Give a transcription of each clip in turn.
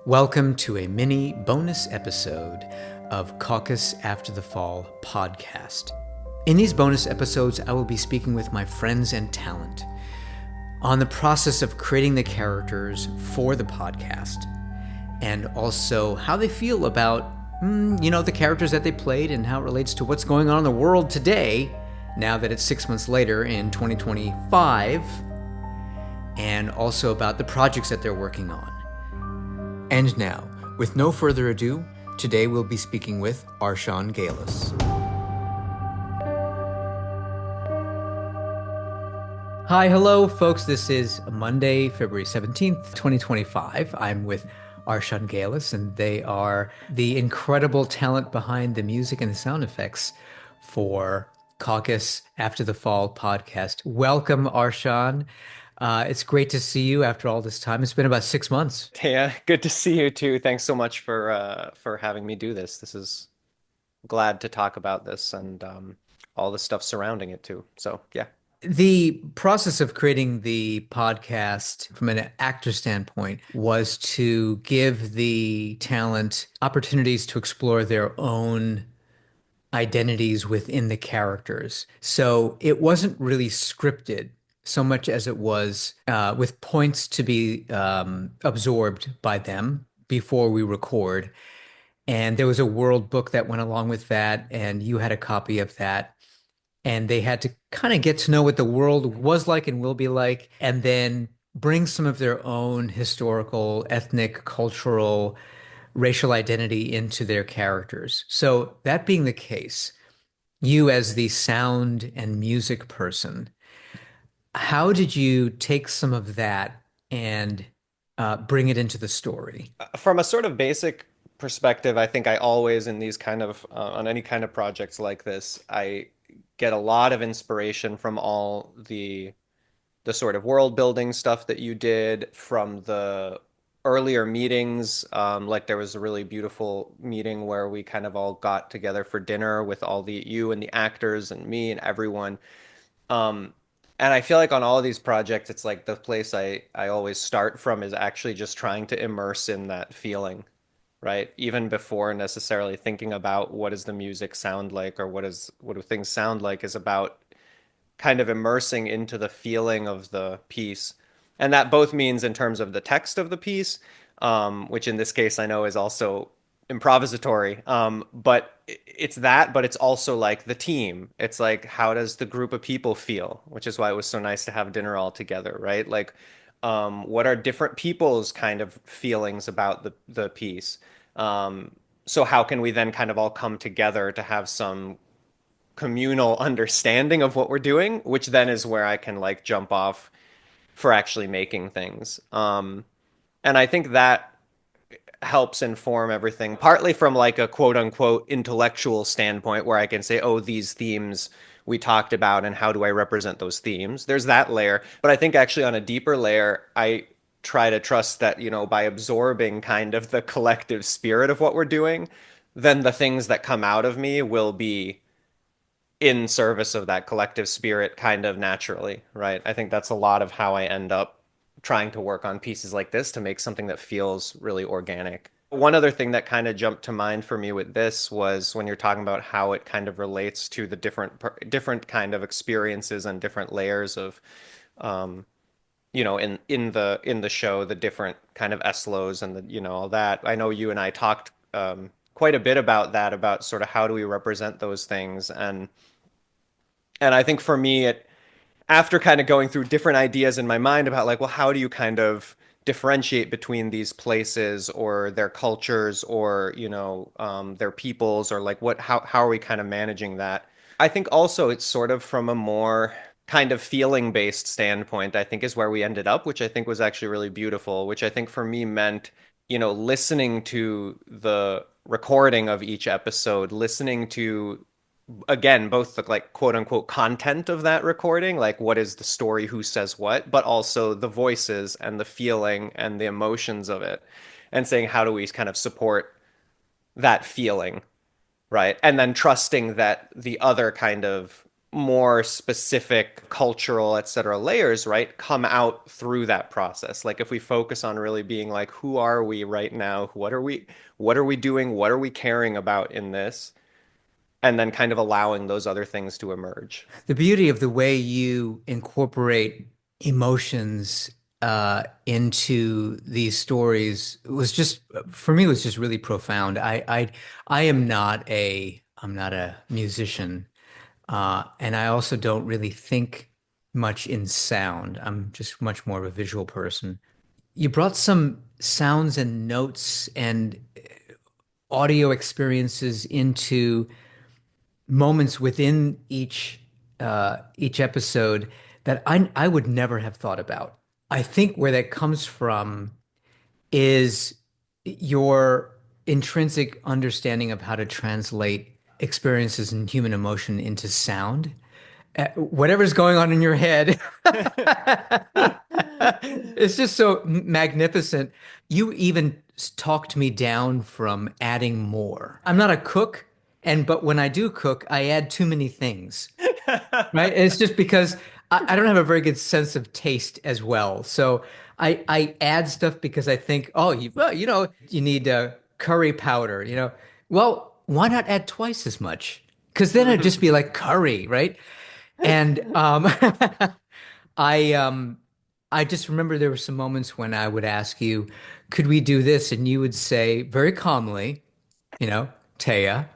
Welcome to a mini bonus episode of Caucus After the Fall podcast. In these bonus episodes, I will be speaking with my friends and talent on the process of creating the characters for the podcast, and also how they feel about, the characters that they played and how it relates to what's going on in the world today, now that it's 6 months later in 2025, and also about the projects that they're working on. And now, with no further ado, today we'll be speaking with Arshan Gailus. Hi, hello, folks. This is Monday, February 17th, 2025. I'm with Arshan Gailus, and they are the incredible talent behind the music and the sound effects for Caucus After the Fall podcast. Welcome, Arshan. It's great to see you after all this time. It's been about 6 months. Taya, good to see you too. Thanks so much for having me do this. This is glad to talk about this and all the stuff surrounding it too. So yeah. The process of creating the podcast from an actor standpoint was to give the talent opportunities to explore their own identities within the characters. So it wasn't really scripted so much as it was with points to be absorbed by them before we record. And there was a world book that went along with that, and you had a copy of that. And they had to kind of get to know what the world was like and will be like, and then bring some of their own historical, ethnic, cultural, racial identity into their characters. So, that being the case, you as the sound and music person, how did you take some of that and bring it into the story? From a sort of basic perspective, I think I always in these kind of on any kind of projects like this, I get a lot of inspiration from all the sort of world building stuff that you did from the earlier meetings. Like there was a really beautiful meeting where we kind of all got together for dinner with all the you and the actors and me and everyone. Um, and I feel like on all of these projects, it's like the place I always start from is actually just trying to immerse in that feeling, right? Even before necessarily thinking about what does the music sound like or what do things sound like is about kind of immersing into the feeling of the piece. And that both means in terms of the text of the piece, which in this case I know is also improvisatory. But it's that, but it's also like the team. It's like, how does the group of people feel? Which is why it was so nice to have dinner all together, right? Like, what are different people's kind of feelings about the piece? So how can we then kind of all come together to have some communal understanding of what we're doing, which then is where I can like jump off for actually making things. And I think that helps inform everything, partly from like a quote unquote intellectual standpoint where I can say, oh, these themes we talked about and how do I represent those themes? There's that layer. But I think actually on a deeper layer, I try to trust that, by absorbing kind of the collective spirit of what we're doing, then the things that come out of me will be in service of that collective spirit kind of naturally, right? I think that's a lot of how I end up trying to work on pieces like this to make something that feels really organic. One other thing that kind of jumped to mind for me with this was when you're talking about how it kind of relates to the different kind of experiences and different layers of in the show, the different kind of SLOs and all that. I know you and I talked quite a bit about that, about sort of how do we represent those things. And I think for me, after kind of going through different ideas in my mind about like, well, how do you kind of differentiate between these places or their cultures or, their peoples, or like how are we kind of managing that? I think also it's sort of from a more kind of feeling based standpoint, I think is where we ended up, which I think was actually really beautiful, which I think for me meant, listening to the recording of each episode, listening to again, both the like quote unquote content of that recording, like what is the story, who says what, but also the voices and the feeling and the emotions of it, and saying, how do we kind of support that feeling, right? And then trusting that the other kind of more specific cultural, et cetera, layers, right, come out through that process. Like if we focus on really being like, who are we right now? What are we doing? What are we caring about in this? And then kind of allowing those other things to emerge. The beauty of the way you incorporate emotions into these stories was just, for me, was just really profound. I am I'm not a musician, and I also don't really think much in sound. I'm just much more of a visual person. You brought some sounds and notes and audio experiences into moments within each episode that I would never have thought about. I think where that comes from is your intrinsic understanding of how to translate experiences and human emotion into sound. Whatever's going on in your head, it's just so magnificent. You even talked me down from adding more. I'm not a cook, but when I do cook, I add too many things. Right? It's just because I don't have a very good sense of taste as well. So I add stuff because I think, oh, well, you need curry powder, Well, why not add twice as much? Because then it'd just be like curry, right? And I um I just remember there were some moments when I would ask you, could we do this? And you would say very calmly, Taya,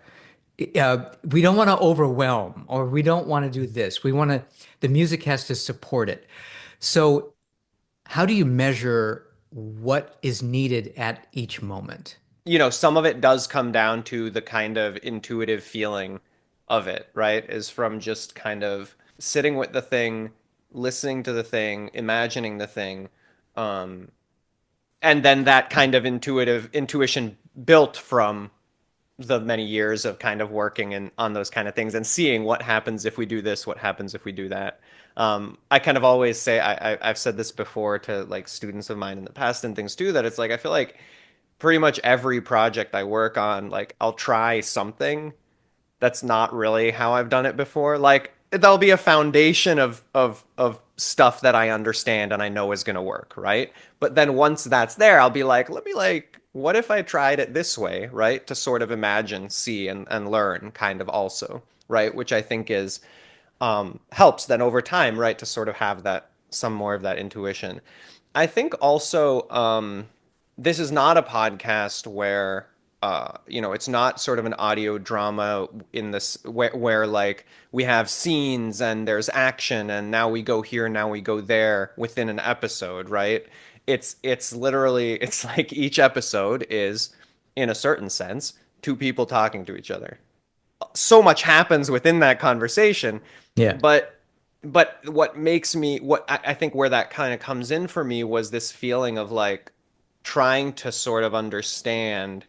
we don't want to overwhelm or we don't want to do this. The music has to support it. So, how do you measure what is needed at each moment? Some of it does come down to the kind of intuitive feeling of it, right? Is from just kind of sitting with the thing, listening to the thing, imagining the thing, um, and then that kind of intuitive intuition built from the many years of kind of working on those kind of things and seeing what happens if we do this, what happens if we do that. I kind of always say I've said this before to like students of mine in the past and things too, that it's like I feel like pretty much every project I work on, like I'll try something that's not really how I've done it before. Like there'll be a foundation of stuff that I understand and I know is going to work, right? But then once that's there, I'll be like, let me like, what if I tried it this way, right? To sort of imagine, see, and learn kind of also, right? Which I think is helps then over time, right? To sort of have that some more of that intuition. I think also this is not a podcast where it's not sort of an audio drama in this where like we have scenes and there's action and now we go here, now we go there within an episode, right? It's literally it's like each episode is, in a certain sense, two people talking to each other. So much happens within that conversation, Yeah. but what I think where that kind of comes in for me was this feeling of like trying to sort of understand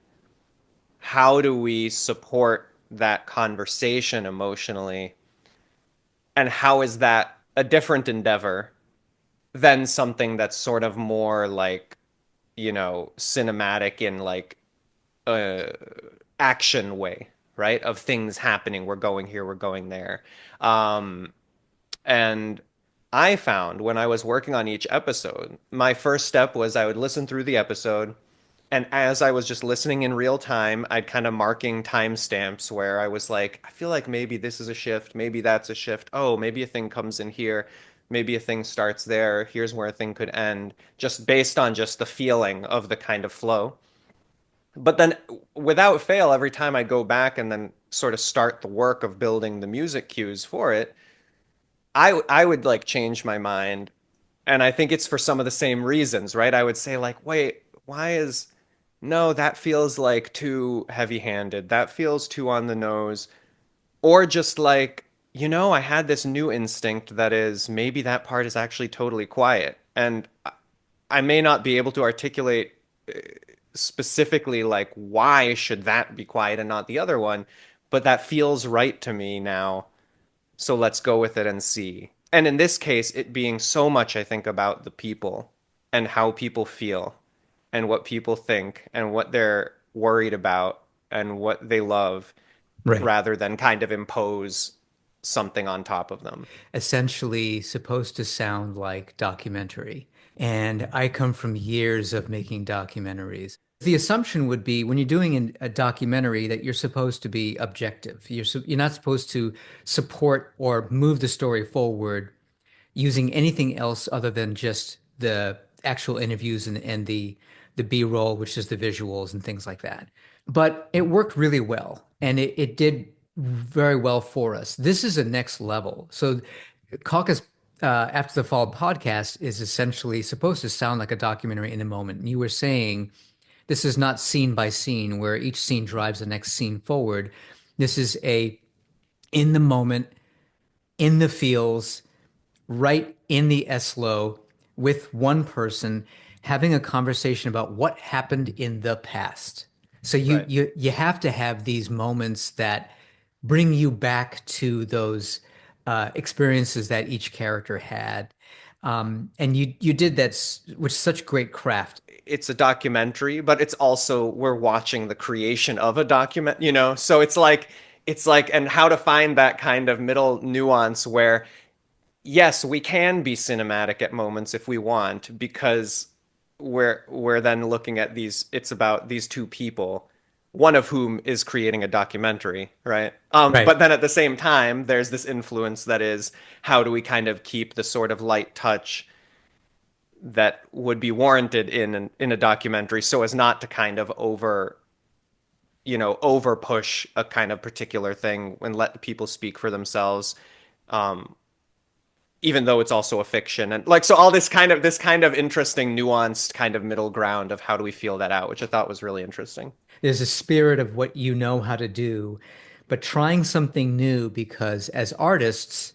how do we support that conversation emotionally, and how is that a different endeavor than something that's sort of more like, cinematic in like a action way, right? Of things happening, we're going here, we're going there. Um, and I found when I was working on each episode, my first step was I would listen through the episode. And as I was just listening in real time, I'd kind of marking timestamps where I was like, I feel like maybe this is a shift, maybe that's a shift. Oh, maybe a thing comes in here, maybe a thing starts there. Here's where a thing could end, just based on just the feeling of the kind of flow. But then, without fail, every time I go back and then sort of start the work of building the music cues for it, I would like change my mind, and I think it's for some of the same reasons, right? I would say like, wait, why is no, that feels like too heavy-handed. That feels too on the nose. Or just like, I had this new instinct that is maybe that part is actually totally quiet. And I may not be able to articulate specifically like why should that be quiet and not the other one, but that feels right to me now, so let's go with it and see. And in this case, it being so much, I think, about the people and how people feel and what people think and what they're worried about and what they love Right. rather than kind of impose. something on top of them. essentially supposed to sound like documentary. And I come from years of making documentaries. The assumption would be when you're doing a documentary that you're supposed to be objective. You're not supposed to support or move the story forward using anything else other than just the actual interviews and the B-roll, which is the visuals and things like that. But it worked really well, and it did very well for us. This is a next level. So, Caucus After the Fall podcast is essentially supposed to sound like a documentary in a moment. And you were saying this is not scene by scene where each scene drives the next scene forward. This is a in the moment, in the feels, right in the SLO with one person having a conversation about what happened in the past. So you Right. you you have to have these moments that bring you back to those experiences that each character had. And you did that with such great craft. It's a documentary, but it's also we're watching the creation of a document, you know? So it's like and how to find that kind of middle nuance where yes, we can be cinematic at moments if we want, because we're then looking at these, it's about these two people, one of whom is creating a documentary, right? Right. But then at the same time, there's this influence that is how do we kind of keep the sort of light touch that would be warranted in a documentary so as not to kind of over push a kind of particular thing and let the people speak for themselves. Um, Even though it's also a fiction, and like so all this kind of interesting nuanced kind of middle ground of how do we feel that out, which I thought was really interesting. There's a spirit of what you know how to do, but trying something new because as artists,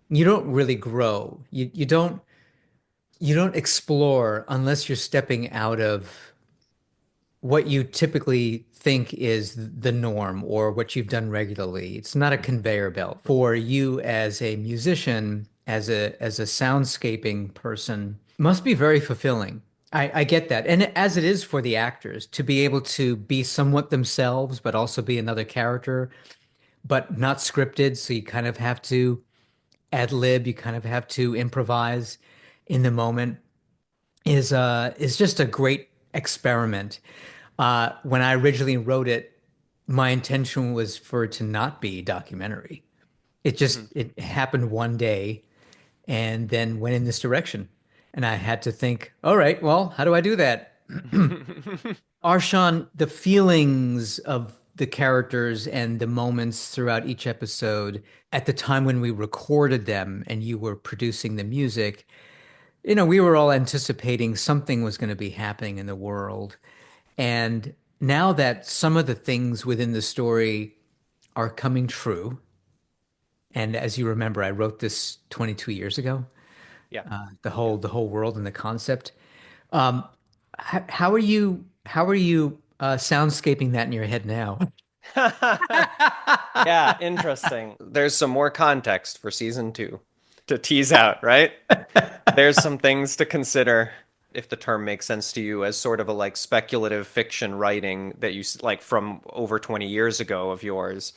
you don't really grow. You don't explore unless you're stepping out of what you typically think is the norm or what you've done regularly. It's not a conveyor belt. For you as a musician, as a soundscaping person, must be very fulfilling. I get that. And as it is for the actors to be able to be somewhat themselves, but also be another character, but not scripted. So you kind of have to ad lib, you kind of have to improvise in the moment is just a great experiment. When I originally wrote it, my intention was for it to not be documentary. It happened one day and then went in this direction. And I had to think, all right, well, how do I do that? Mm-hmm. Arshan, the feelings of the characters and the moments throughout each episode at the time when we recorded them and you were producing the music, we were all anticipating something was going to be happening in the world. And now that some of the things within the story are coming true, and as you remember, I wrote this 22 years ago, Yeah. the Yeah. whole world and the concept. Um, how are you soundscaping that in your head now? Yeah, interesting. There's some more context for season two to tease out, right? There's some things to consider if the term makes sense to you as sort of a like speculative fiction writing that you like from over 20 years ago of yours.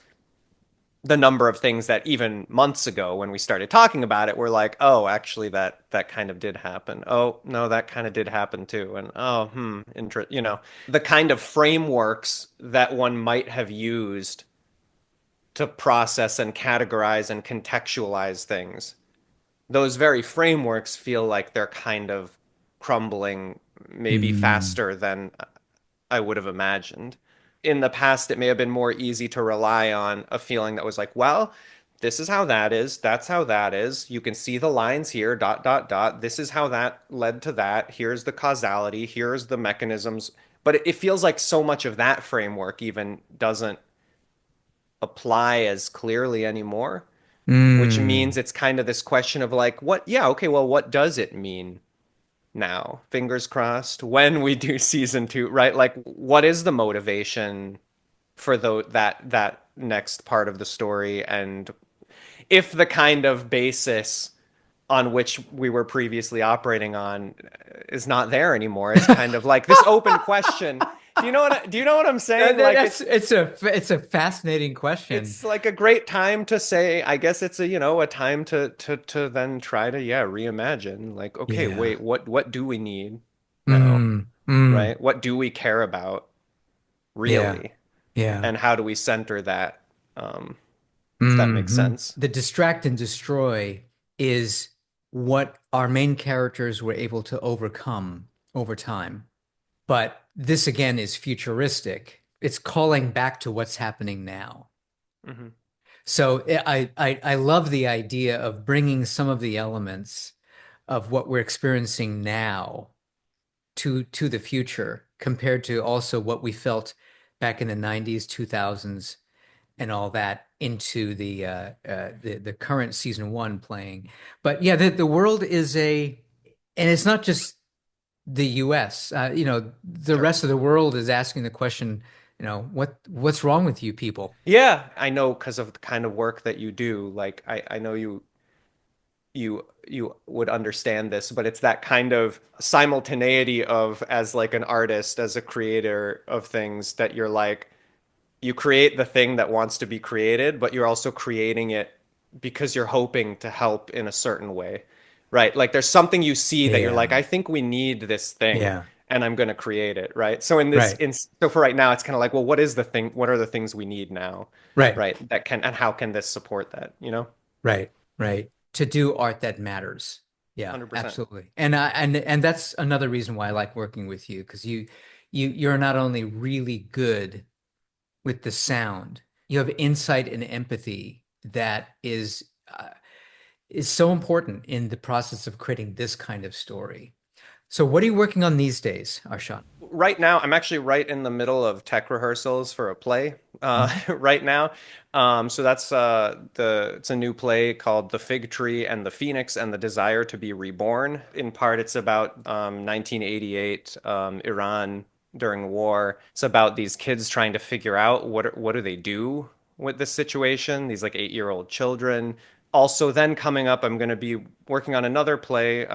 The number of things that even months ago when we started talking about it were like, oh, actually that kind of did happen. Oh, no, that kind of did happen too. And oh, the kind of frameworks that one might have used to process and categorize and contextualize things. Those very frameworks feel like they're kind of crumbling maybe Mm. faster than I would have imagined. In the past, it may have been more easy to rely on a feeling that was like, well, this is how that is. That's how that is. You can see the lines here, dot, dot, dot. This is how that led to that. Here's the causality. Here's the mechanisms. But it feels like so much of that framework even doesn't apply as clearly anymore, which means Mm. it's kind of this question of like, what, yeah, okay, well, what does it mean now? Fingers crossed when we do season two, right? Like, what is the motivation for that next part of the story? And if the kind of basis on which we were previously operating on is not there anymore, it's kind of like this open question Do you know what I'm saying? Like It's a fascinating question. it's like a great time to say, I guess it's a, a time to then try to, yeah, reimagine. Like, okay, Yeah. wait, what do we need now? Mm, mm, Right? What do we care about yeah. really? Yeah. And how do we center that? Um, if that makes Hmm. sense. The distract and destroy is what our main characters were able to overcome over time. But this again is futuristic. It's calling back to what's happening now. Hmm. So I love the idea of bringing some of the elements of what we're experiencing now to the future compared to also what we felt back in the 90s, 2000s and all that into the current season one playing. But yeah, the world is and it's not just the US. The Sure. rest of the world is asking the question, what's wrong with you people? Yeah, I know because of the kind of work that you do. Like I know you would understand this, but it's that kind of simultaneity of as like an artist, as a creator of things that you're like you create the thing that wants to be created, but you're also creating it because you're hoping to help in a certain way. Right? Like there's something you see that you're like, Yeah, I think we need this thing yeah, and I'm going to create it, right? So in this right, in so for right now it's kind of like, well, what is the thing? What are the things we need now? right, Right? That can and how can this support that, you know? right, right. To do art that matters. Yeah, 100%. absolutely. And that's another reason why I like working with you because you're not only really good with the sound, you have insight and empathy that is so important in the process of creating this kind of story. So what are you working on these days, Arshan? Right now, I'm actually right in the middle of tech rehearsals for a play Mhm. right now. So that's it's a new play called The Fig Tree and the Phoenix and the Desire to Be Reborn. In part, it's about 1988 Iran during war. It's about these kids trying to figure out what do they do with this situation. These like 8-year-old children. Also, then coming up, I'm going to be working on another play,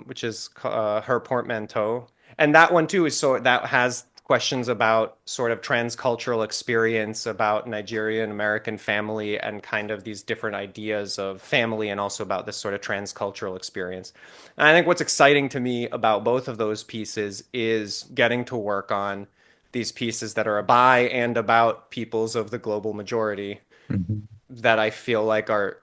which is Her Portmanteau, and that one too is so that has questions about sort of transcultural experience about Nigerian American family and kind of these different ideas of family and also about this sort of transcultural experience. And I think what's exciting to me about both of those pieces is getting to work on these pieces that are by and about peoples of the global majority Mhm. that I feel like are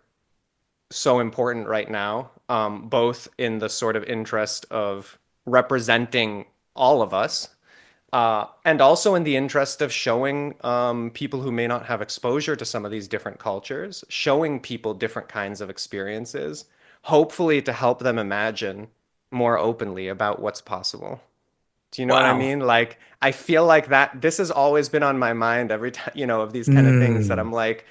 so important right now, both in the sort of interest of representing all of us, and also in the interest of showing people who may not have exposure to some of these different cultures, showing people different kinds of experiences, hopefully to help them imagine more openly about what's possible. Do you know what I Wow. mean? Like, I feel like that this has always been on my mind every time, of these kind of things that Mm. I'm like,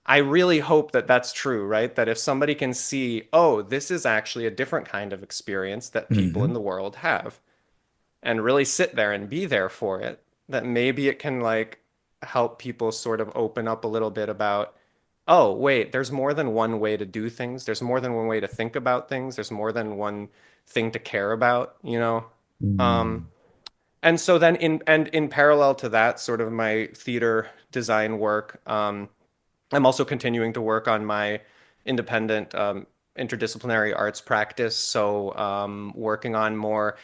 I really hope that that's true, right? That if somebody can see, oh, this is actually a different kind of experience that people in Hmm. the world have, and really sit there and be there for it, that maybe it can like help people sort of open up a little bit about, oh, wait, there's more than one way to do things. There's more than one way to think about things. There's more than one thing to care about, you know? Um, Mm. and so then in parallel to that, sort of my theater design work, I'm also continuing to work on my independent interdisciplinary arts practice. So working on more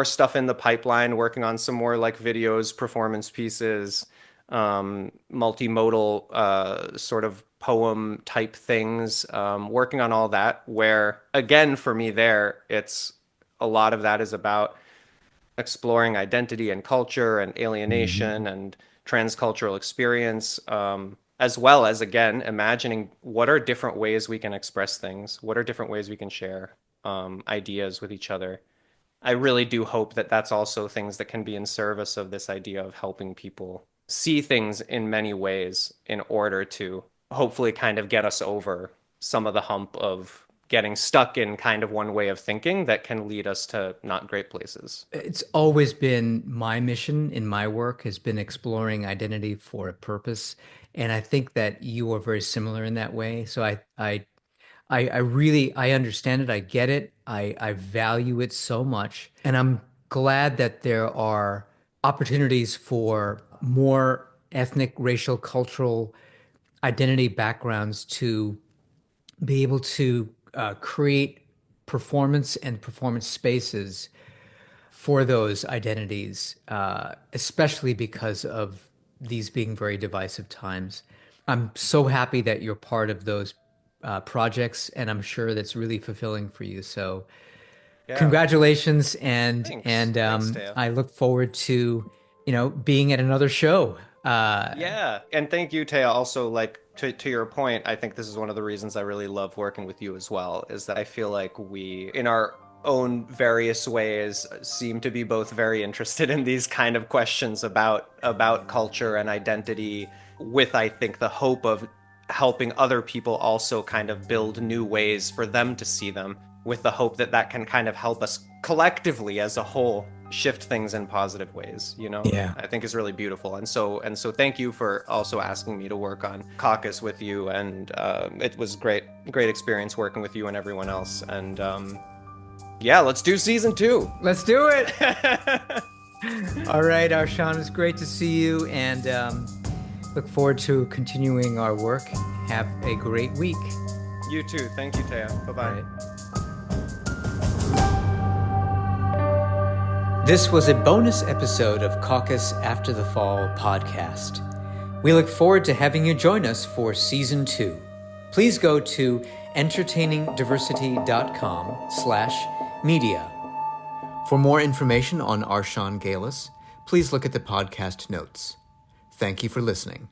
stuff in the pipeline, working on some more like videos, performance pieces, multimodal sort of poem type things, working on all that, where again, for me there, it's a lot of that is about exploring identity and culture and alienation Mhm. and transcultural experience, as well as, again, imagining what are different ways we can express things, what are different ways we can share ideas with each other. I really do hope that that's also things that can be in service of this idea of helping people see things in many ways in order to hopefully kind of get us over some of the hump of getting stuck in kind of one way of thinking that can lead us to not great places. It's always been my mission in my work has been exploring identity for a purpose. And I think that you are very similar in that way. So I really I understand it. I get it. I value it so much. And I'm glad that there are opportunities for more ethnic, racial, cultural identity backgrounds to be able to create performance and performance spaces for those identities, especially because of these being very divisive times. I'm so happy that you're part of those projects, and I'm sure that's really fulfilling for you. So, Yeah. congratulations, Thanks. and Thanks, Taya. I look forward to, being at another show. Yeah, and thank you, Taya. Also, like to your point, I think this is one of the reasons I really love working with you as well, is that I feel like we, in our own various ways, seem to be both very interested in these kind of questions about culture and identity, with I think the hope of helping other people also kind of build new ways for them to see them, with the hope that that can kind of help us collectively as a whole shift things in positive ways, Yeah. I think is really beautiful. And so thank you for also asking me to work on Caucus with you. And it was great experience working with you and everyone else. And yeah, let's do season 2. Let's do it. All right, Arshan, it's great to see you, and look forward to continuing our work. Have a great week. You too. Thank you, Taya. Bye All bye. right. This was a bonus episode of Caucus After the Fall podcast. We look forward to having you join us for season 2. Please go to entertainingdiversity.com/media. For more information on Arshan Gailus, please look at the podcast notes. Thank you for listening.